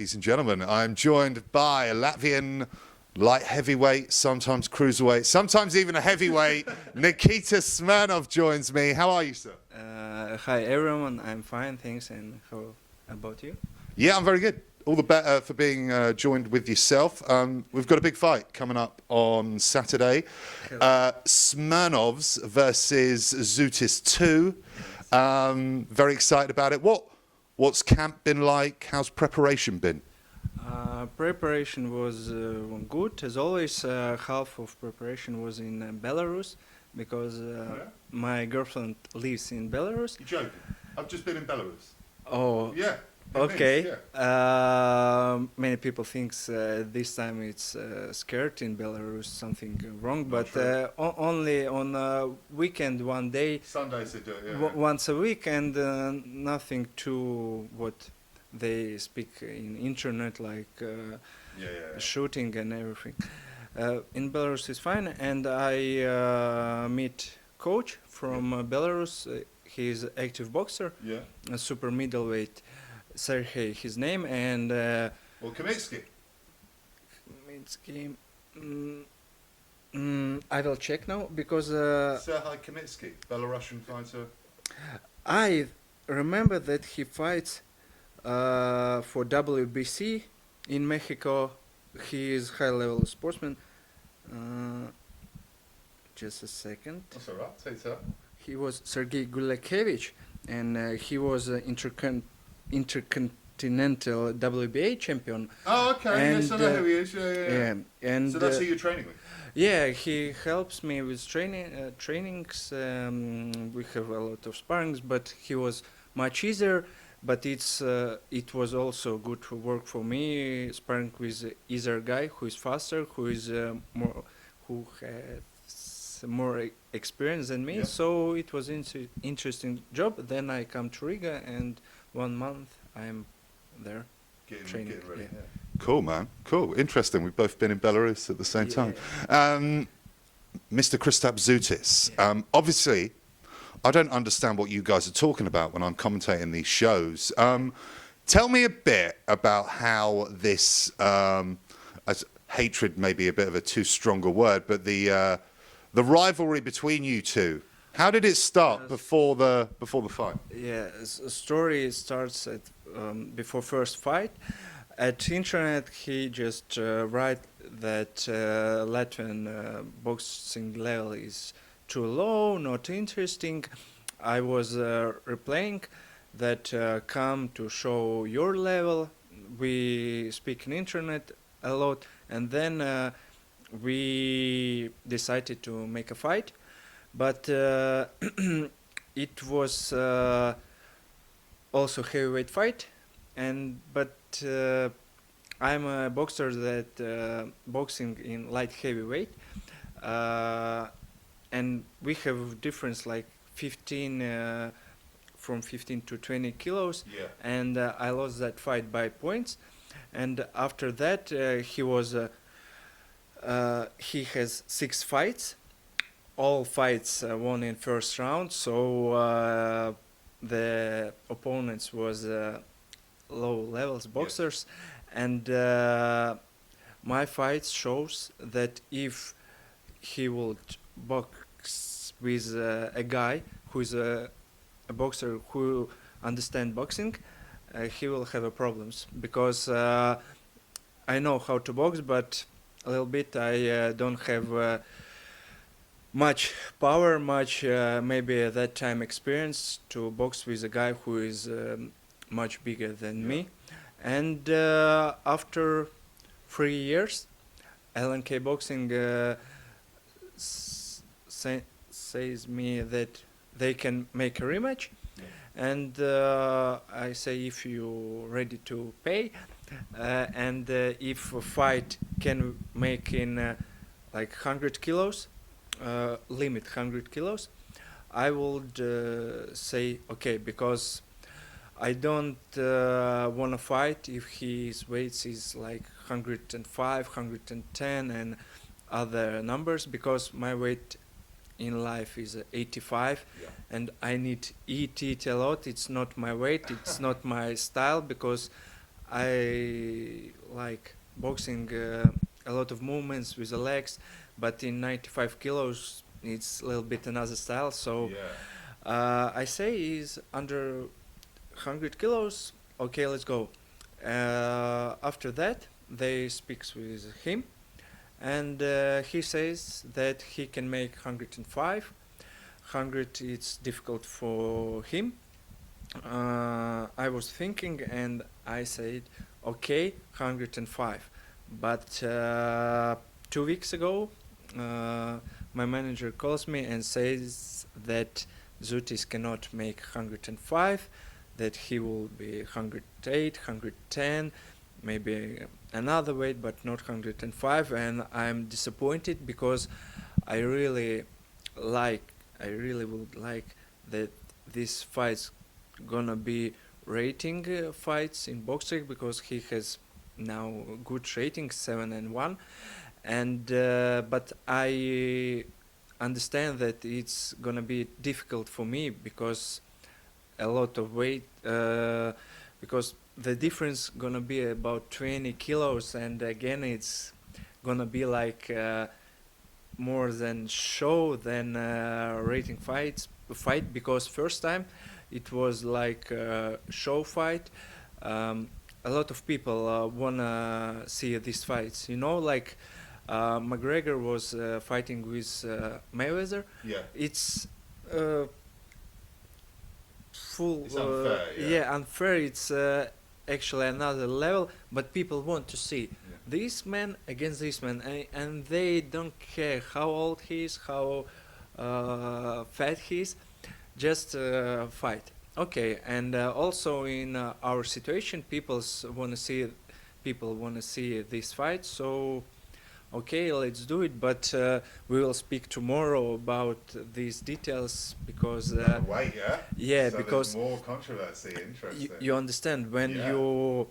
ladies and gentlemen. I'm joined by a Latvian light heavyweight, sometimes cruiserweight, sometimes even a heavyweight. Nikita Smirnovs joins me. How are you, sir? Hi everyone, I'm fine, thanks, and how about you? Yeah, I'm very good. All the better for being joined with yourself. We've got a big fight coming up on Saturday. Smirnovs versus Zutis 2. Very excited about it. What's camp been like? How's preparation been? Preparation was good. As always, half of preparation was in Belarus because my girlfriend lives in Belarus. You're joking? I've just been in Belarus. Oh, Yeah. okay. Means, yeah. Many people think this time it's scared in Belarus, something wrong, but only on weekend, one day. Sundays they do it, yeah. Once a week, and nothing to what they speak in internet, like shooting and everything. In Belarus is fine, and I meet coach from Belarus. He's active boxer, a super middleweight. Sergey, his name, and well, Kamitsky. I will check now because Sergey Kamitsky, Belarusian fighter. I remember that he fights for WBC in Mexico. He is high-level sportsman. Just a second. That's all right. Take that. He was Sergey Gulakevich, and he was intercontinental WBA champion. Oh, okay. And, yes, I know who he is. Yeah. And So that's who you're training with? Yeah, he helps me with trainings. We have a lot of sparrings, but he was much easier. But it was also good to work for me, sparring with easier guy who is faster, who is who has more experience than me. Yeah. So it was interesting job. Then I come to Riga, and 1 month I'm there training. Getting ready. Yeah. Cool, man. Cool. Interesting. We've both been in Belarus at the same time. Mr. Kristaps Zutis. Obviously, I don't understand what you guys are talking about when I'm commentating these shows. Tell me a bit about how this, as hatred may be a bit of a too strong a word, but the rivalry between you two. How did it start before the fight? Yeah, story starts at before first fight. At internet, he just write that Latvian boxing level is too low, not interesting. I was replying that come to show your level. We speak in internet a lot, and then we decided to make a fight. But it was also heavyweight fight, but I'm a boxer that boxing in light heavyweight, and we have difference like 15 from 15 to 20 kilos, and I lost that fight by points. And after that, he has 6 fights. All fights won in first round, so the opponents was low levels boxers, and my fight shows that if he would box with a guy who is a boxer who understands boxing, he will have a problems, because I know how to box, but a little bit I don't have much power, maybe at that time experience to box with a guy who is much bigger than me. And after 3 years, LNK Boxing says me that they can make a rematch, and I say if you ready to pay, and if a fight can make in like 100 kilos, limit 100 kilos, I would say okay, because I don't want to fight if his weight is like 105, 110 and other numbers, because my weight in life is 85, and I need eat a lot. It's not my weight, it's not my style, because I like boxing a lot of movements with the legs, but in 95 kilos it's a little bit another style. So I say he's under 100 kilos. Okay, let's go. After that, they speaks with him, and he says that he can make 105. 100 it's difficult for him. I was thinking, and I said, okay, 105. But 2 weeks ago, my manager calls me and says that Zutis cannot make 105, that he will be 108, 110, maybe another weight, but not 105. And I'm disappointed because I really would like that this fight's gonna be rating fights in boxing, because he has now good rating, 7-1, and but I understand that it's gonna be difficult for me because a lot of weight, because the difference gonna be about 20 kilos, and again it's gonna be like more than show than rating fight, because first time it was like a show fight. A lot of people wanna see these fights, like McGregor was fighting with Mayweather. It's full. It's unfair. Unfair. It's actually another level, but people want to see this man against this man, and they don't care how old he is, how fat he is, just fight. Okay, and also in our situation, people want to see this fight. So, okay, let's do it. But we will speak tomorrow about these details, because Wait, so because there's more controversy. Interesting. you understand when you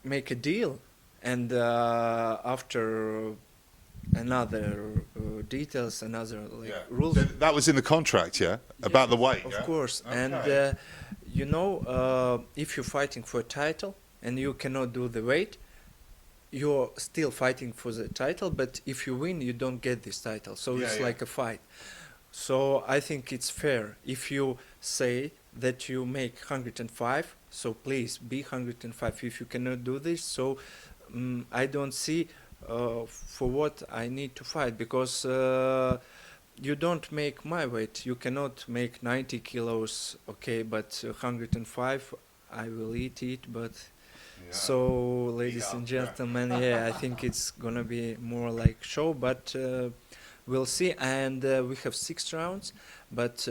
make a deal, and after another details, another rules. So that was in the contract, about the weight. Of course, Okay. and if you're fighting for a title and you cannot do the weight, you're still fighting for the title. But if you win, you don't get this title. So it's like a fight. So I think it's fair if you say that you make 105. So please be 105. If you cannot do this, so I don't see for what I need to fight, because you don't make my weight. You cannot make 90 kilos, okay, but 105, I will eat it. But so, ladies and gentlemen, I think it's gonna be more like show, but we'll see. And we have 6 rounds, but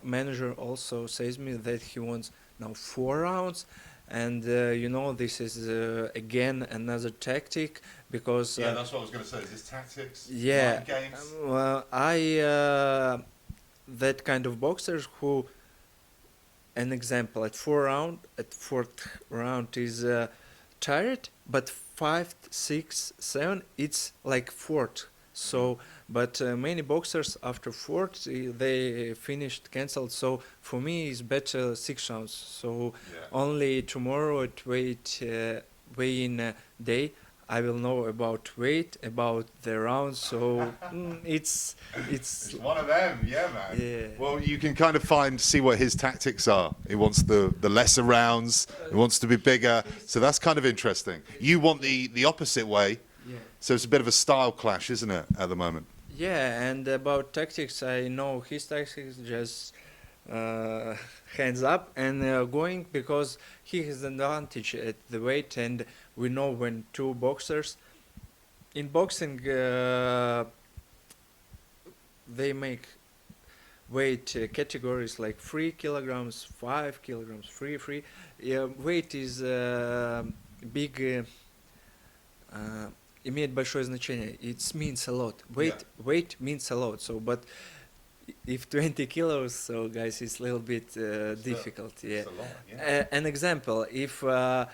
manager also says me that he wants now 4 rounds. And this is again another tactic, because that's what I was going to say. Is this tactics? Mind games? That kind of boxers who, an example, at 4th round is tired, but 5, 6, 7 it's like 4th. So, but many boxers after 4th they finished, cancelled. So for me it's better 6 rounds. So only tomorrow at weigh-in day I will know about weight, about the rounds. So it's one of them, man. Yeah. Well, you can kind of see what his tactics are. He wants the lesser rounds. He wants to be bigger. So that's kind of interesting. You want the opposite way. So it's a bit of a style clash, isn't it, at the moment? Yeah, and about tactics, I know his tactics, just hands up and going, because he has an advantage at the weight, and we know when 2 boxers in boxing they make weight categories like 3 kilograms, 5 kilograms, 3. Weight is big. Имеет большое значение. It means a lot. Weight means a lot. So, but if 20 kilos, so guys, it's a little bit difficult. It's a lot, An example: if I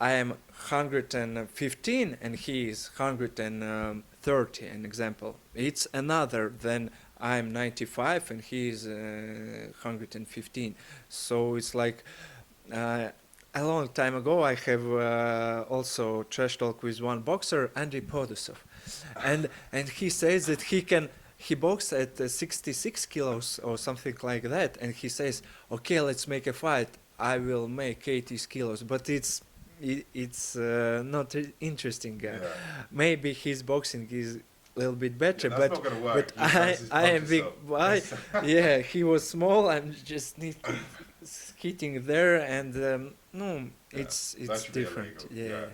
am 115 and he is 130, an example, it's another than I'm 95 and he is 115. So it's like a long time ago, I have also trash talk with one boxer, Andrei Podusov, and he says that he boxed at 66 kilos or something like that, and he says, okay, let's make a fight. I will make 80 kilos, but it's not interesting. Maybe his boxing is a little bit better, That's not gonna work. but I am big. Why? Yeah, he was small. I'm just hitting there, and no, it's different. Yeah,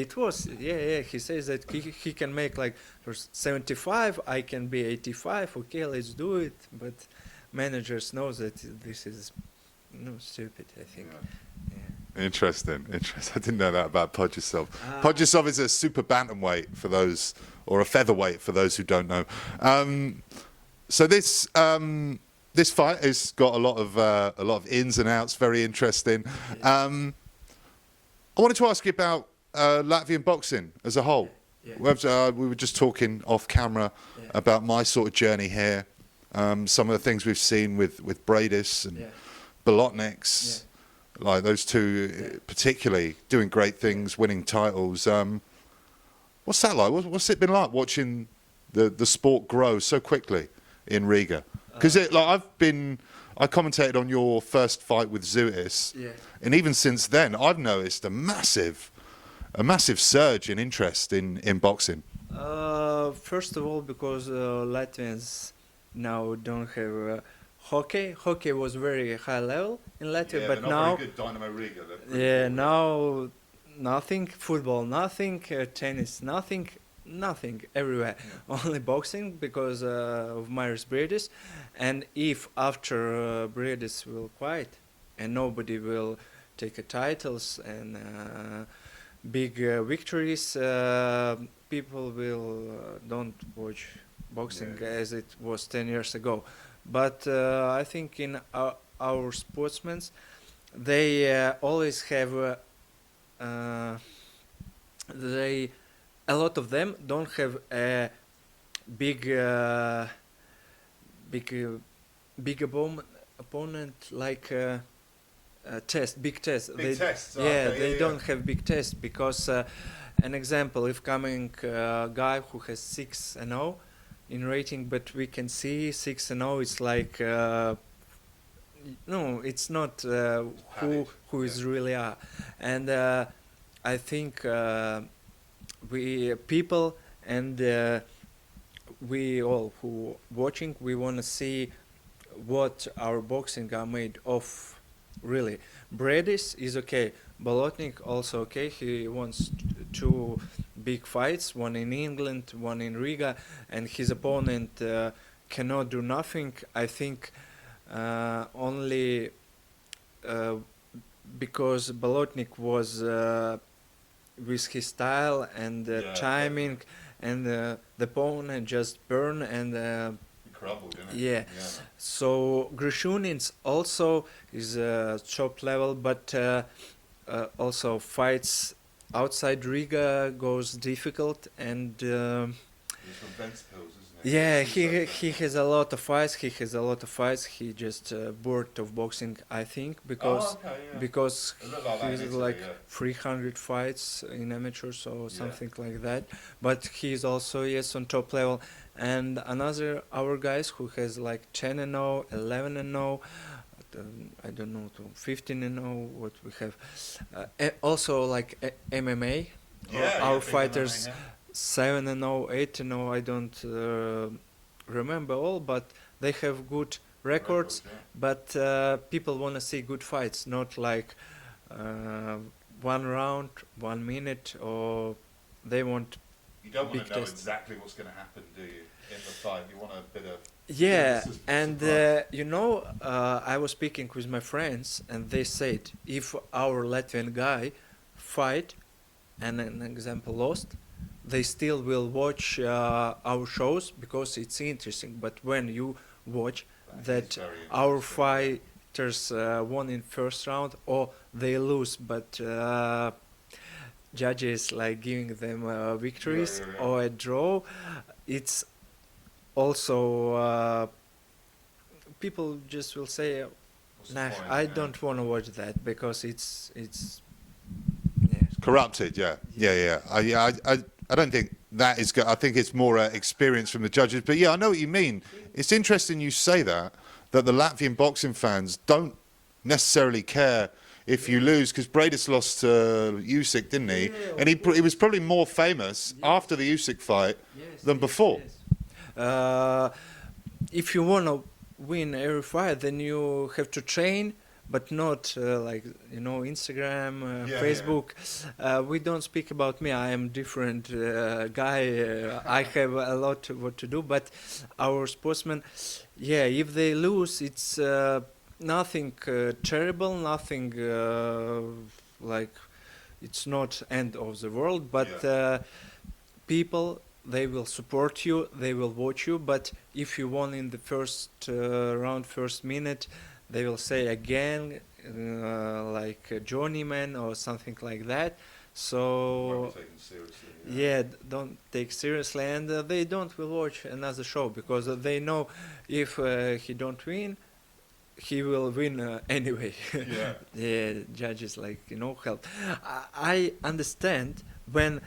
it was. Yeah. He says that he can make like for 75. I can be 85. Okay, let's do it. But managers know that this is stupid. I think. Yeah. Interesting. I didn't know that about Podusov. Podusov is a super bantamweight for those, or a featherweight for those who don't know. So this fight has got a lot of ins and outs. Very interesting. I wanted to ask you about Latvian boxing as a whole. We were just talking off camera about my sort of journey here. Some of the things we've seen with Bradis and Bolotniks. Like those two, particularly doing great things, winning titles. What's that like? What's it been like watching the sport grow so quickly in Riga? Because I commentated on your first fight with Zutis, and even since then, I've noticed a massive surge in interest in boxing. First of all, because Latvians now don't have. Hockey was very high level in Latvia, but now very good. Dynamo Riga. Now nothing. Football, nothing. Tennis, nothing. Nothing everywhere. Only boxing because of Myers Bradis, and if after Bradis will quiet and nobody will take titles and big victories, people will don't watch boxing as it was 10 years ago. But I think in our sportsmen, they always have a lot of them don't have a big opponent like big test. They don't have big test because an example, if coming guy who has 6-0 in rating, but we can see 6-0 it's like no, it's not who is really are, and I think we people and we all who watching, we want to see what our boxing are made of. Really, Bradis is okay. Bolotnik also okay. He wants two big fights, one in England, one in Riga, and his opponent cannot do nothing. I think only because Bolotnik was with his style and timing, and the opponent just burn and crumbled, didn't it? yeah. So Grushunin's also is top level, but also fights outside Riga goes difficult, and He's from Ventspils, isn't he? yeah, he has a lot of fights. He just bored of boxing, I think, because he's like 300 fights in amateurs or something like that. But he's also on top level. And another our guys who has like 10-0, 11-0. I don't know, 15-0. What we have, also like MMA. Our fighters. MMA, 7-0, 8-0, I don't remember all, but they have good records. But people want to see good fights, not like 1 round, 1 minute, or they want. You don't want to know test. exactly what's going to happen, do you, in the fight? You want a bit of. Yeah, and I was speaking with my friends, and they said if our Latvian guy fight, and an example lost, they still will watch our shows because it's interesting. But when you watch that our fighters won in first round or they lose, but judges like giving them victories or a draw, it's also people just will say, Nah, I don't want to watch that because it's yeah. Corrupted, yeah. I don't think that is good. I think it's more experience from the judges. But yeah, I know what you mean. It's interesting you say that the Latvian boxing fans don't necessarily care if you lose, because Bradis lost to Usyk, didn't he? And he was probably more famous after the Usyk fight than before. If you want to win every fight, then you have to train, but not like Instagram, Facebook. We don't speak about me. I am different guy. I have a lot what to do. But our sportsmen, if they lose, it's nothing terrible, nothing like it's not end of the world. But people, they will support you, they will watch you, but if you won in the first round, first minute, they will say again, like a journeyman or something like that. So, don't take seriously, and they don't will watch another show because they know if he don't win, he will win anyway. The judges help. I understand when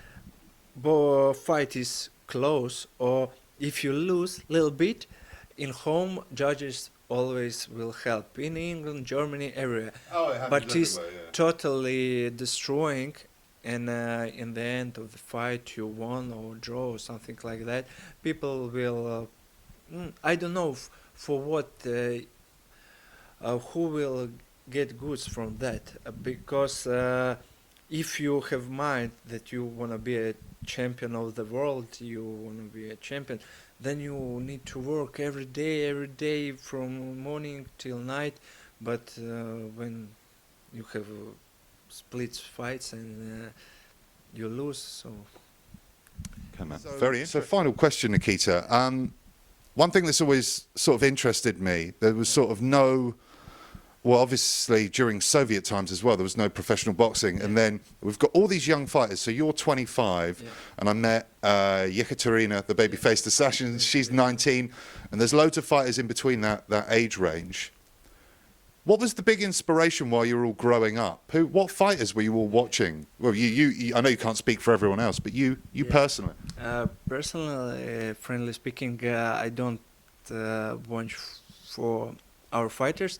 fight is close, or if you lose a little bit in home, judges always will help in England, Germany, everywhere. But it's totally destroying, and in the end of the fight you won or draw or something like that, people will I don't know for what who will get goods from that, because if you have mind that you want to be a champion of the world, you want to be a champion, then you need to work every day from morning till night. But when you have split fights and you lose, so Okay, man. Very interesting. So final question, Nikita. One thing that's always sort of interested me, there was sort of no, well, obviously during Soviet times as well, there was no professional boxing. And then we've got all these young fighters. So you're 25, and I met Yekaterina, the baby-faced assassin. She's 19, and there's loads of fighters in between that age range. What was the big inspiration while you were all growing up? What fighters were you all watching? Well, you I know you can't speak for everyone else, but you personally. Personally, friendly speaking, I don't watch for our fighters.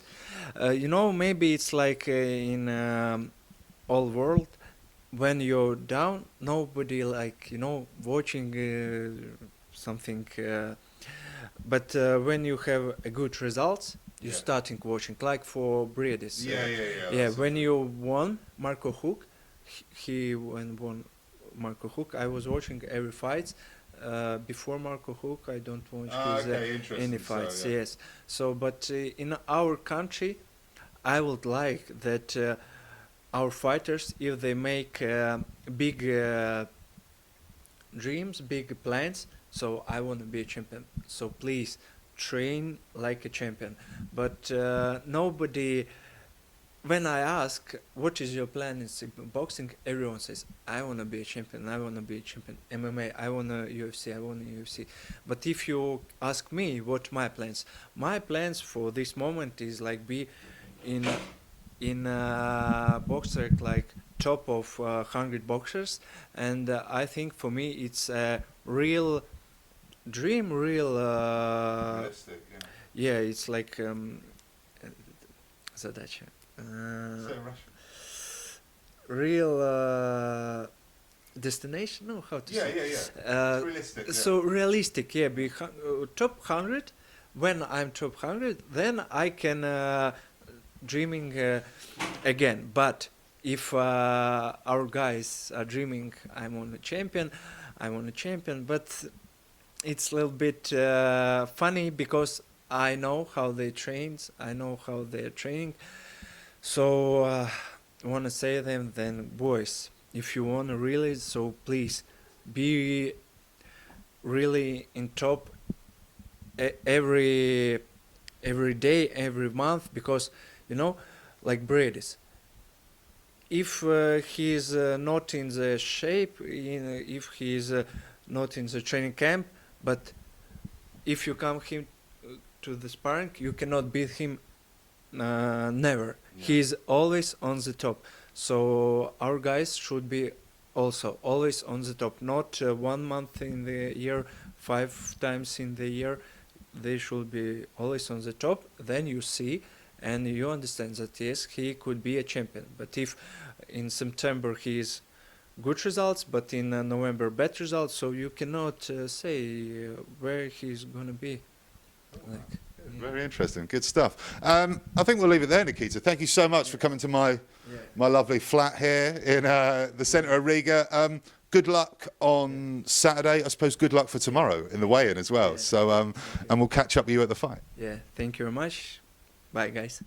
Maybe it's like in all world, when you're down, nobody watching something. But when you have a good results, you're starting watching, like for Bradis. When you won Marco Huck, he won Marco Huck, I was watching every fight. Before Marco Huck, I don't watch any fights. So, yes. So, but in our country, I would like that our fighters, if they make big dreams, big plans. So I want to be a champion. So please train like a champion. But nobody. When I ask, what is your plan in boxing, everyone says, I want to be a champion, I want to be a champion. MMA, I want a UFC, I want a UFC. But if you ask me what my plans for this moment is like be in boxer, like top of 100 boxers. And I think for me it's a real dream, Realistic, it's like задача. Real destination? No, how to say? It's realistic. So realistic, be top 100. When I'm top 100, then I can dreaming again. But if our guys are dreaming, I'm on a champion. But it's a little bit funny because I know how they train. I know how they're training. So I want to say them then, boys, if you want to really, so please be really in top every day, every month, because like Bradis, if he is not in the shape, if he is not in the training camp, but if you come him to the sparring, you cannot beat him Never. He's always on the top. So our guys should be also always on the top. Not 1 month in the year, 5 times in the year. They should be always on the top. Then you see and you understand that yes, he could be a champion. But if in September he is good results, but in November bad results, so you cannot say where he's gonna be. Like, Very interesting. Good stuff. I think we'll leave it there, Nikita. Thank you so much for coming to my lovely flat here in the centre of Riga. Good luck on Saturday. I suppose good luck for tomorrow in the weigh-in as well. So, and we'll catch up with you at the fight. Yeah, thank you very much. Bye, guys.